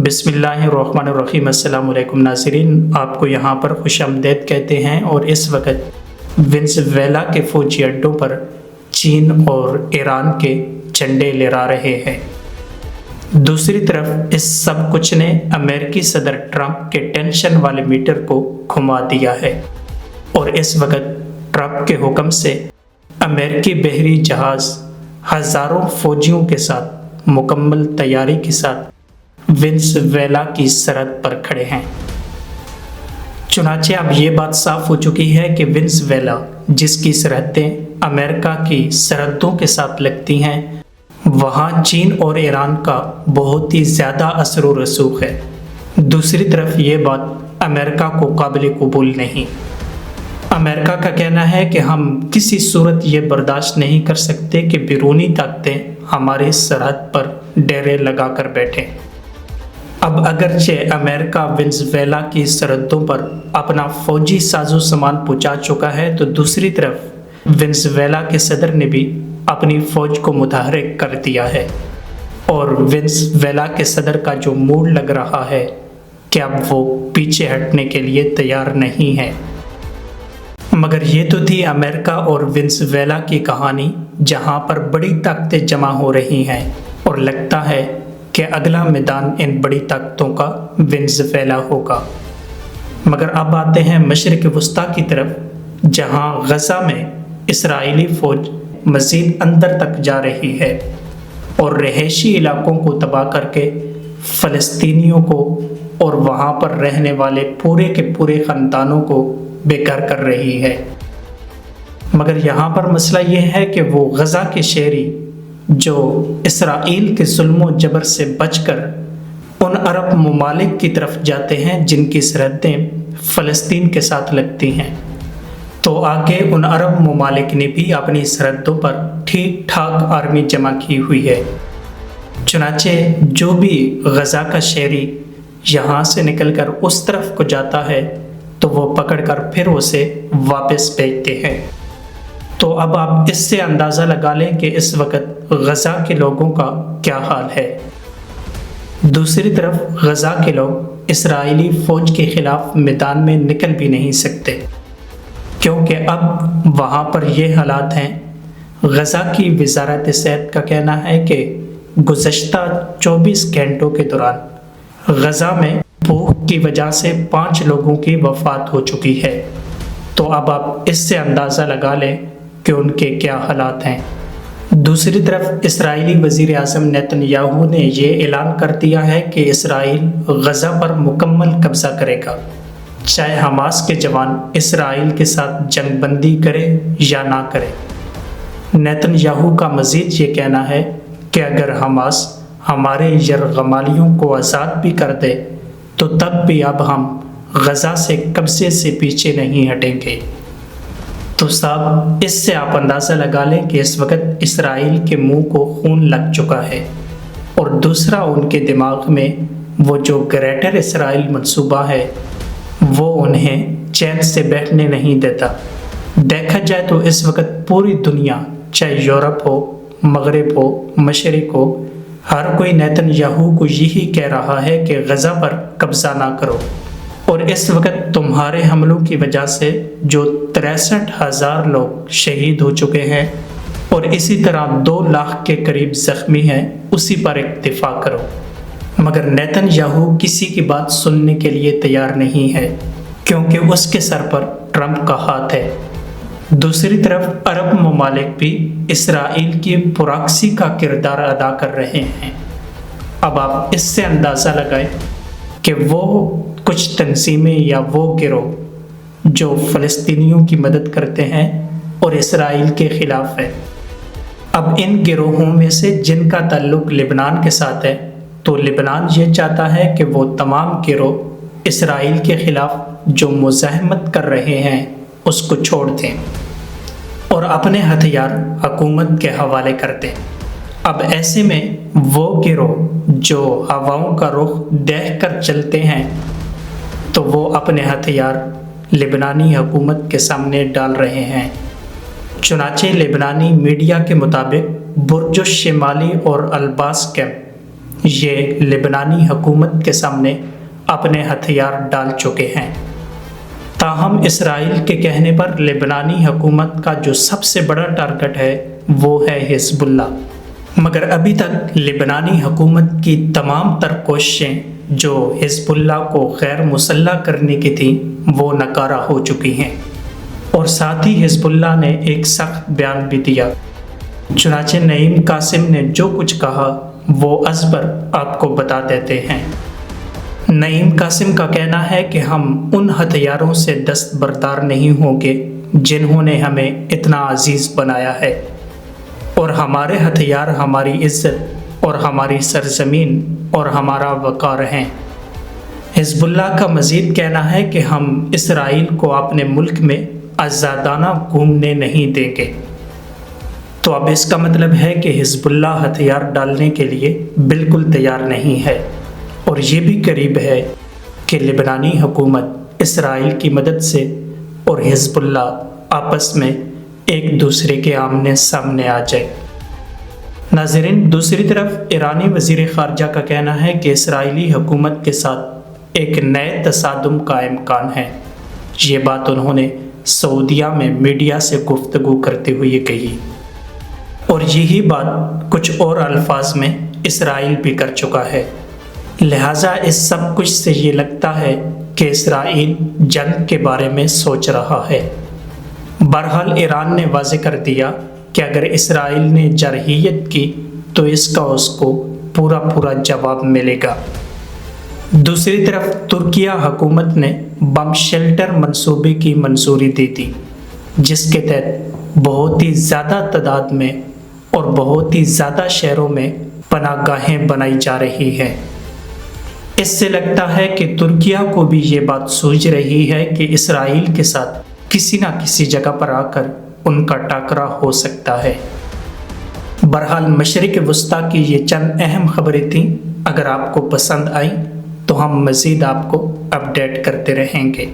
بسم اللہ الرحمن الرحیم۔ السلام علیکم ناظرین، آپ کو یہاں پر خوش آمدید کہتے ہیں۔ اور اس وقت وینزویلا کے فوجی اڈوں پر چین اور ایران کے جھنڈے لہرا رہے ہیں۔ دوسری طرف اس سب کچھ نے امریکی صدر ٹرمپ کے ٹینشن والے میٹر کو گھما دیا ہے، اور اس وقت ٹرمپ کے حکم سے امریکی بحری جہاز ہزاروں فوجیوں کے ساتھ مکمل تیاری کے ساتھ وینزویلا کی سرحد پر کھڑے ہیں۔ چنانچہ اب یہ بات صاف ہو چکی ہے کہ وینزویلا، جس کی سرحدیں امریکہ کی سرحدوں کے ساتھ لگتی ہیں، وہاں چین اور ایران کا بہت ہی زیادہ اثر و رسوخ ہے۔ دوسری طرف یہ بات امریکہ کو قابل قبول نہیں۔ امریکہ کا کہنا ہے کہ ہم کسی صورت یہ برداشت نہیں کر سکتے کہ بیرونی طاقتیں ہماری سرحد پر ڈیرے لگا کر بیٹھیں۔ اب اگرچہ امریکہ وینزویلا کی سرحدوں پر اپنا فوجی ساز و سامان پہنچا چکا ہے، تو دوسری طرف وینزویلا کے صدر نے بھی اپنی فوج کو متحرک کر دیا ہے، اور وینزویلا کے صدر کا جو موڈ لگ رہا ہے کہ اب وہ پیچھے ہٹنے کے لیے تیار نہیں ہے۔ مگر یہ تو تھی امریکہ اور وینزویلا کی کہانی، جہاں پر بڑی طاقتیں جمع ہو رہی ہیں، اور لگتا ہے کہ اگلا میدان ان بڑی طاقتوں کا وینزویلا ہوگا۔ مگر اب آتے ہیں مشرق وسطیٰ کی طرف، جہاں غزہ میں اسرائیلی فوج مزید اندر تک جا رہی ہے اور رہائشی علاقوں کو تباہ کر کے فلسطینیوں کو اور وہاں پر رہنے والے پورے کے پورے خاندانوں کو بے گھر کر رہی ہے۔ مگر یہاں پر مسئلہ یہ ہے کہ وہ غزہ کے شہری جو اسرائیل کے ظلم و جبر سے بچ کر ان عرب ممالک کی طرف جاتے ہیں جن کی سرحدیں فلسطین کے ساتھ لگتی ہیں، تو آگے ان عرب ممالک نے بھی اپنی سرحدوں پر ٹھیک ٹھاک آرمی جمع کی ہوئی ہے۔ چنانچہ جو بھی غزہ کا شہری یہاں سے نکل کر اس طرف کو جاتا ہے تو وہ پکڑ کر پھر اسے واپس بھیجتے ہیں۔ تو اب آپ اس سے اندازہ لگا لیں کہ اس وقت غزہ کے لوگوں کا کیا حال ہے۔ دوسری طرف غزہ کے لوگ اسرائیلی فوج کے خلاف میدان میں نکل بھی نہیں سکتے، کیونکہ اب وہاں پر یہ حالات ہیں۔ غزہ کی وزارت صحت کا کہنا ہے کہ گزشتہ 24 گھنٹوں کے دوران غزہ میں بھوک کی وجہ سے 5 لوگوں کی وفات ہو چکی ہے۔ تو اب آپ اس سے اندازہ لگا لیں کہ ان کے کیا حالات ہیں۔ دوسری طرف اسرائیلی وزیر اعظم نیتن یاہو نے یہ اعلان کر دیا ہے کہ اسرائیل غزہ پر مکمل قبضہ کرے گا، چاہے حماس کے جوان اسرائیل کے ساتھ جنگ بندی کرے یا نہ کرے۔ نیتن یاہو کا مزید یہ کہنا ہے کہ اگر حماس ہمارے یرغمالیوں کو آزاد بھی کر دے تو تب بھی اب ہم غزہ سے قبضے سے پیچھے نہیں ہٹیں گے۔ تو صاحب اس سے آپ اندازہ لگا لیں کہ اس وقت اسرائیل کے منہ کو خون لگ چکا ہے، اور دوسرا ان کے دماغ میں وہ جو گریٹر اسرائیل منصوبہ ہے وہ انہیں چین سے بیٹھنے نہیں دیتا۔ دیکھا جائے تو اس وقت پوری دنیا، چاہے یورپ ہو، مغرب ہو، مشرق ہو، ہر کوئی نیتن یاہو کو یہی کہہ رہا ہے کہ غزہ پر قبضہ نہ کرو۔ اور اس وقت تمہارے حملوں کی وجہ سے جو 63,000 لوگ شہید ہو چکے ہیں اور اسی طرح 2 لاکھ کے قریب زخمی ہیں، اسی پر اکتفا کرو۔ مگر نیتن یاہو کسی کی بات سننے کے لیے تیار نہیں ہے، کیونکہ اس کے سر پر ٹرمپ کا ہاتھ ہے۔ دوسری طرف عرب ممالک بھی اسرائیل کی پراکسی کا کردار ادا کر رہے ہیں۔ اب آپ اس سے اندازہ لگائیں کہ وہ کچھ تنظیمیں یا وہ گروہ جو فلسطینیوں کی مدد کرتے ہیں اور اسرائیل کے خلاف ہے، اب ان گروہوں میں سے جن کا تعلق لبنان کے ساتھ ہے، تو لبنان یہ چاہتا ہے کہ وہ تمام گروہ اسرائیل کے خلاف جو مزاحمت کر رہے ہیں اس کو چھوڑ دیں اور اپنے ہتھیار حکومت کے حوالے کر دیں۔ اب ایسے میں وہ گروہ جو ہواؤں کا رخ دیکھ کر چلتے ہیں تو وہ اپنے ہتھیار لبنانی حکومت کے سامنے ڈال رہے ہیں۔ چنانچہ لبنانی میڈیا کے مطابق برج الشمالی اور الباس کیمپ یہ لبنانی حکومت کے سامنے اپنے ہتھیار ڈال چکے ہیں۔ تاہم اسرائیل کے کہنے پر لبنانی حکومت کا جو سب سے بڑا ٹارگٹ ہے وہ ہے حزب اللہ، مگر ابھی تک لبنانی حکومت کی تمام تر کوششیں جو حزب اللہ کو غیر مسلح کرنے کی تھیں وہ ناکارہ ہو چکی ہیں، اور ساتھ ہی حزب اللہ نے ایک سخت بیان بھی دیا۔ چنانچہ نعیم قاسم نے جو کچھ کہا وہ ازبر آپ کو بتا دیتے ہیں۔ نعیم قاسم کا کہنا ہے کہ ہم ان ہتھیاروں سے دستبردار نہیں ہوں گے جنہوں نے ہمیں اتنا عزیز بنایا ہے، اور ہمارے ہتھیار ہماری عزت اور ہماری سرزمین اور ہمارا وقار ہیں۔ حزب اللہ کا مزید کہنا ہے کہ ہم اسرائیل کو اپنے ملک میں آزادانہ گھومنے نہیں دیں گے۔ تو اب اس کا مطلب ہے کہ حزب اللہ ہتھیار ڈالنے کے لیے بالکل تیار نہیں ہے، اور یہ بھی قریب ہے کہ لبنانی حکومت اسرائیل کی مدد سے اور حزب اللہ آپس میں ایک دوسرے کے آمنے سامنے آ جائے۔ ناظرین، دوسری طرف ایرانی وزیر خارجہ کا کہنا ہے کہ اسرائیلی حکومت کے ساتھ ایک نئے تصادم کا امکان ہے۔ یہ بات انہوں نے سعودیہ میں میڈیا سے گفتگو کرتے ہوئے کہی، اور یہی بات کچھ اور الفاظ میں اسرائیل بھی کر چکا ہے۔ لہٰذا اس سب کچھ سے یہ لگتا ہے کہ اسرائیل جنگ کے بارے میں سوچ رہا ہے۔ بہرحال ایران نے واضح کر دیا کہ اگر اسرائیل نے جرحیت کی تو اس کو پورا جواب ملے گا۔ دوسری طرف ترکیہ حکومت نے بم شیلٹر منصوبے کی منظوری دی تھی، جس کے تحت بہت ہی زیادہ تعداد میں اور بہت ہی زیادہ شہروں میں پناہ گاہیں بنائی جا رہی ہیں۔ اس سے لگتا ہے کہ ترکیہ کو بھی یہ بات سوچ رہی ہے کہ اسرائیل کے ساتھ کسی نہ کسی جگہ پر آ کر ان کا ٹاکرا ہو سکتا ہے۔ بہرحال مشرق وسطیٰ کی یہ چند اہم خبریں تھیں۔ اگر آپ کو پسند آئیں تو ہم مزید آپ کو اپڈیٹ کرتے رہیں گے۔